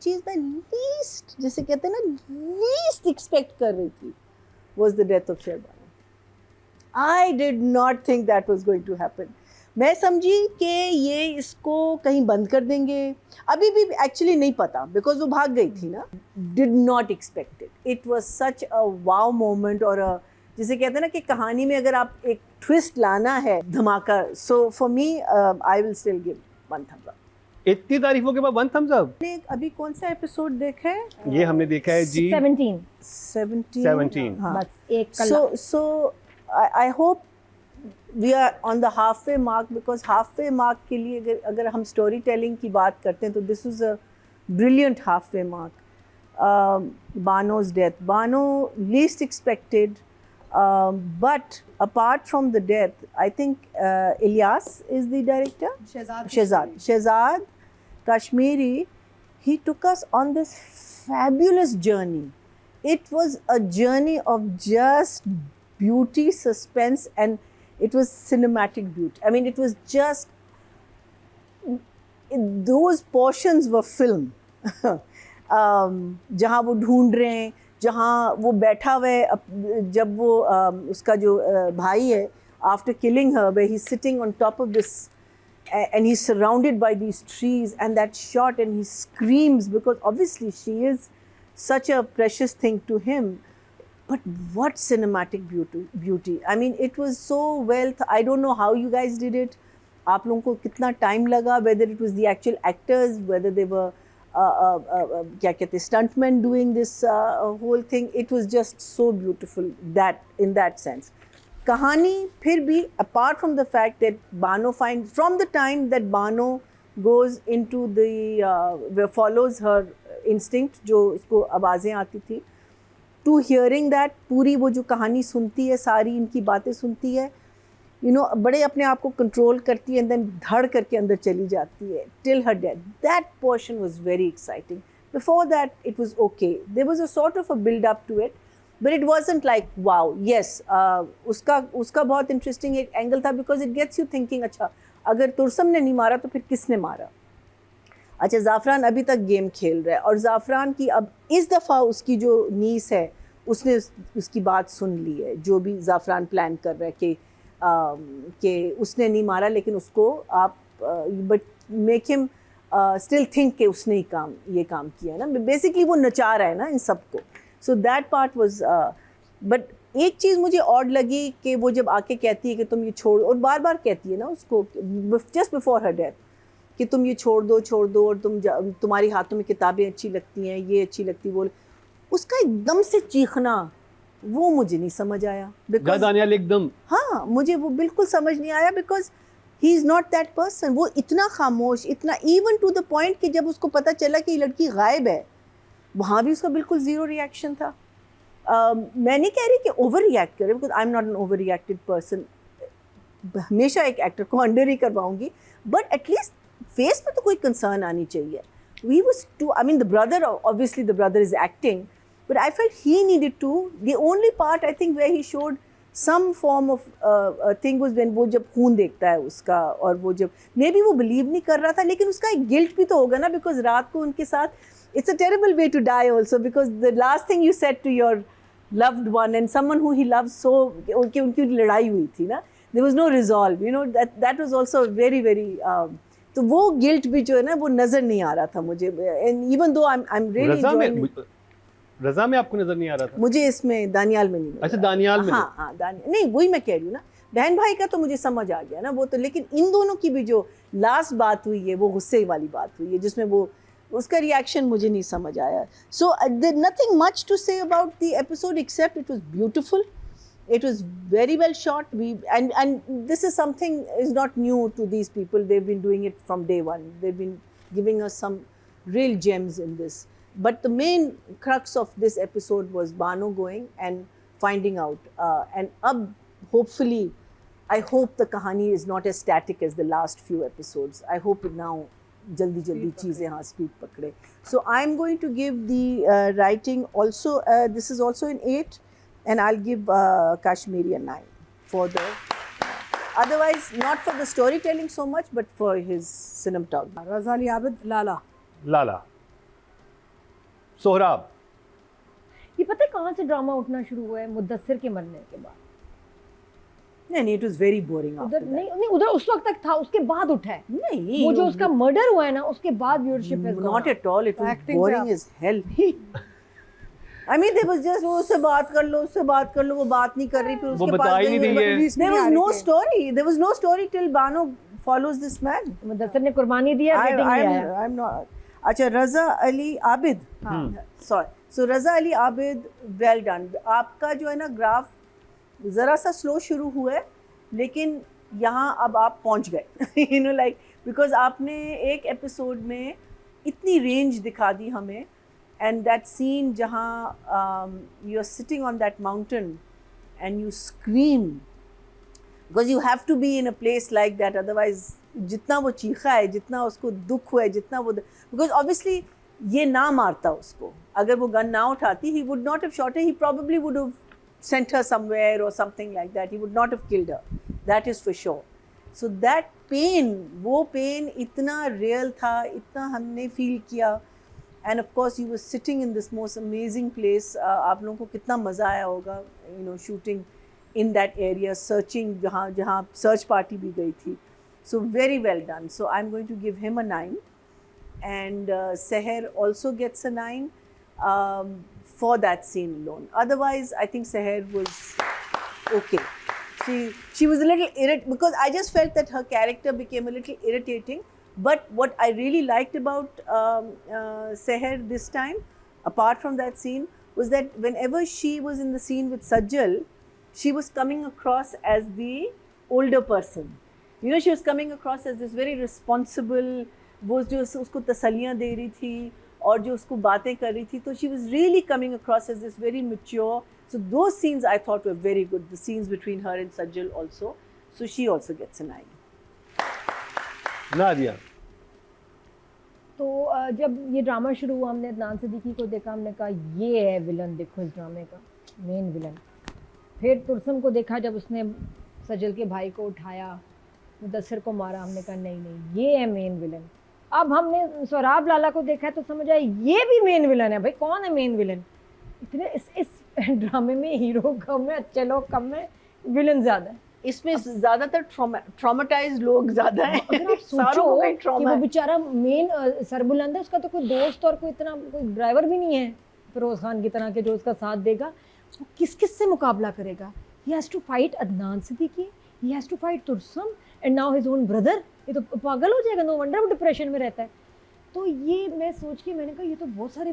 चीज़ मैं लीस्ट, जिसे कहते हैं ना, लीस्ट एक्सपेक्ट कर रही थी was the death of Sher Bano. I did not think that was going to happen. मैं समझी कि ये इसको कहीं बंद कर देंगे, अभी भी एक्चुअली नहीं पता बिकॉज वो भाग गई थी ना. Did not expect it. It was such a wow moment. और जिसे कहते हैं ना कि कहानी में अगर आप एक ट्विस्ट लाना है, धमाका, so for me I will still give 1 thumbs up. इतनी तारीफों के बाद 1 thumbs up. आपने अभी कौन सा एपिसोड देखा है? ये हमने देखा है जी 17. हाँ. बस एक So I hope we are on the halfway mark, because halfway mark के लिए अगर हम story telling की बात करते हैं तो this is a brilliant halfway mark. Bano's death. Bano least expected, but apart from the death, I think Ilyas is the director. Shehzad Kashmiri. He took us on this fabulous journey. It was a journey of just beauty, suspense, and it was cinematic beauty. I mean, it was just, those portions were film. जहाँ वो ढूंढ रहे हैं, जहाँ वो बैठा हुआ है, जब वो उसका जो भाई है, after killing her, where he's sitting on top of this and he's surrounded by these trees, and that shot, and he screams because obviously she is such a precious thing to him. But what cinematic beauty. I mean, it was so well. I don't know how you guys did it. आप लोगों को कितना time लगा, whether it was the actual actors, whether they were क्या कहते हैं, stuntmen doing this whole thing. It was just so beautiful that in that sense. कहानी फिर भी, apart from the fact that Bano finds, from the time that Bano goes into the follows her instinct, जो उसको आवाज़ें आती थी, to hearing that, पूरी वो जो कहानी सुनती है, सारी इनकी बातें सुनती है, यू नो, बड़े अपने आप को कंट्रोल करती है, एंड देन धड़ करके अंदर चली जाती है till her death. That portion was very exciting. Before that it was okay. There was a sort of a build up to it, but it wasn't like wow. Yes, उसका बहुत interesting एक angle था, because it gets you thinking, अच्छा अगर तुरसम ने नहीं मारा तो फिर किसने मारा. अच्छा, ज़ाफ़रान अभी तक गेम खेल रहा है, और ज़ाफ़रान की अब इस दफ़ा उसकी जो नीस है, उसने उसकी बात सुन ली है, जो भी ज़ाफ़रान प्लान कर रहा है कि उसने नहीं मारा, लेकिन उसको आप but make him still think कि उसने ही ये काम किया है ना. बेसिकली वो नचा रहा है ना इन सबको. So that part was. But एक चीज़ मुझे ऑड लगी कि वो जब आके कहती है कि तुम ये छोड़, और बार बार कहती है ना उसको जस्ट बिफोर हर डेथ कि तुम ये छोड़ दो, और तुम्हारी हाथों में किताबें अच्छी लगती हैं, ये अच्छी लगती, वो उसका एकदम से चीखना, वो मुझे नहीं समझ आया. दानियाल एकदम, हाँ, मुझे वो बिल्कुल समझ नहीं आया, because he is not that person. वो इतना खामोश, इतना, इवन टू द पॉइंट कि जब उसको पता चला कि ये लड़की गायब है, वहाँ भी उसका बिल्कुल ज़ीरो रिएक्शन था. मैं नहीं कह रही कि ओवर रिएक्ट करे, because I am not an overreacted person. हमेशा एक एक्टर को अंडर ही करवाऊँगी, बट एटलीस्ट फेस पे तो कोई कंसर्न आनी चाहिए. We was too, I mean, the brother, obviously the brother is acting, but I felt he needed to. The only part I think where he showed some form of thing was when वो जब खून देखता है उसका, और वो जब maybe वो believe नहीं कर रहा था, लेकिन उसका एक guilt भी तो होगा ना, because रात को उनके साथ, it's a terrible way to die also, because the last thing you said to your loved one and someone who he loves so, उनकी लड़ाई हुई थी ना, there was no resolve, you know, that was also very very तो वो guilt भी जो है ना, वो नजर नहीं आ रहा था मुझे. And even though I am really enjoying. Raza में आपको नजर नहीं आ रहा था? मुझे इसमें दानियाल में नहीं. अच्छा, दानियाल में. हाँ, दानियाल नहीं, वही मैं कह रही हूँ ना, बहन भाई का तो मुझे समझ आ गया ना वो तो, लेकिन इन दोनों की भी जो लास्ट बात हुई है, वो गुस्से वाली बात हुई है, जिसमें वो उसका रिएक्शन मुझे नहीं समझ आया. So there nothing much to say about the episode except it was beautiful. It was very well shot. And this is something is not new to these people. They've been doing it from day one. They've been giving us some real gems in this. But the main crux of this episode was Bano going and finding out. And hopefully, I hope the kahani is not as static as the last few episodes. I hope it now jaldi cheeze haan speed pakde. So I'm going to give the writing also. This is also an 8. And I'll give Kashmiri a 9 for the, otherwise not for the storytelling so much, but for his cinematography. रज़ा अली आबिद, लाला. सोहराब, ये पता है कहाँ से drama उठना शुरू हुआ है? मुद्दस्सिर के मरने के बाद। नहीं, it was very boring after उधर that. नहीं नहीं, उधर उस वक्त तक था, उसके बाद उठा है। नहीं, वो जो उसका मर्डर हुआ है ना, उसके बाद व्यूअरशिप है। not at all. It was Acting boring पे as hell. I mean, there was just वो उससे बात कर लो, उससे बात कर लो, वो बात नहीं कर रही, फिर वो उसके बता पास ही नहीं गई, रही है। There was no story. There was no story till Bano follows this man. Muddassir ने कुर्बानी दी है, रेटिंग नहीं आया। I'm not. अच्छा, रज़ा अली आबिद. Sorry. So रज़ा अली आबिद, well done. आपका जो है ना ग्राफ ज़रा सा स्लो शुरू हुआ है, लेकिन यहाँ अब आप पहुँच गए. You know, like because आपने एक एपिसोड में इतनी रेंज दिखा दी हमें. And that scene जहाँ you're sitting on that mountain and you scream because you have to be in a place like that, otherwise जितना वो चीखा है, जितना उसको दुख हुआ है, जितना वो because obviously ये ना मारता उसको, अगर वो गन ना उठाती, he would not have shot her, he probably would have sent her somewhere or something like that, he would not have killed her, that is for sure. So that pain, वो pain इतना real था, इतना हमने feel किया. And of course, he was sitting in this most amazing place. आप लोगों को कितना मज़ा आया होगा, you know, shooting in that area, searching जहाँ search party भी गई थी. So very well done. So I'm going to give him a 9, and Seher also gets a 9 for that scene alone. Otherwise, I think Seher was okay. She was a little because I just felt that her character became a little irritating. But what I really liked about Seher this time, apart from that scene, was that whenever she was in the scene with Sajjal, she was coming across as the older person. You know, she was coming across as this very responsible, वो जो उसको तसल्लियाँ दे रही थी और जो उसको बातें कर रही थी, तो she was really coming across as this very mature. So those scenes I thought were very good. The scenes between her and Sajjal also. So she also gets a 9. Nadia, तो जब ये ड्रामा शुरू हुआ, हमने अदनान सिद्दीकी को देखा, हमने कहा ये है विलन, देखो इस ड्रामे का मेन विलन। फिर तुरसम को देखा, जब उसने सजल के भाई को उठाया, मुदस्सिर को मारा, हमने कहा नहीं नहीं ये है मेन विलन। अब हमने सोहराब लाला को देखा तो समझ आया ये भी मेन विलन है। भाई कौन है मेन विलन? इतने इस ड्रामे में हीरो कम है, अच्छे लोग कम है, विलन ज़्यादा है। इसमें ज़्यादातर ट्रॉमेटाइज्ड लोग ज़्यादा हैं। अगर आप सोचो कि वो बेचारा मेन सरबुलंद है, उसका तो कोई दोस्त और कोई इतना कोई ड्राइवर भी नहीं है फिरोज़ खान की तरह के जो उसका साथ देगा। वो किस किस से मुकाबला करेगा? He has to fight Adnan Siddiqui, he has to fight तुरसम and now his own brother. ये तो पागल हो जाएगा। नो वंडर वो डिप्रेशन में रहता है। तो ये मैं सोच के मैंने कहा ये तो बहुत सारे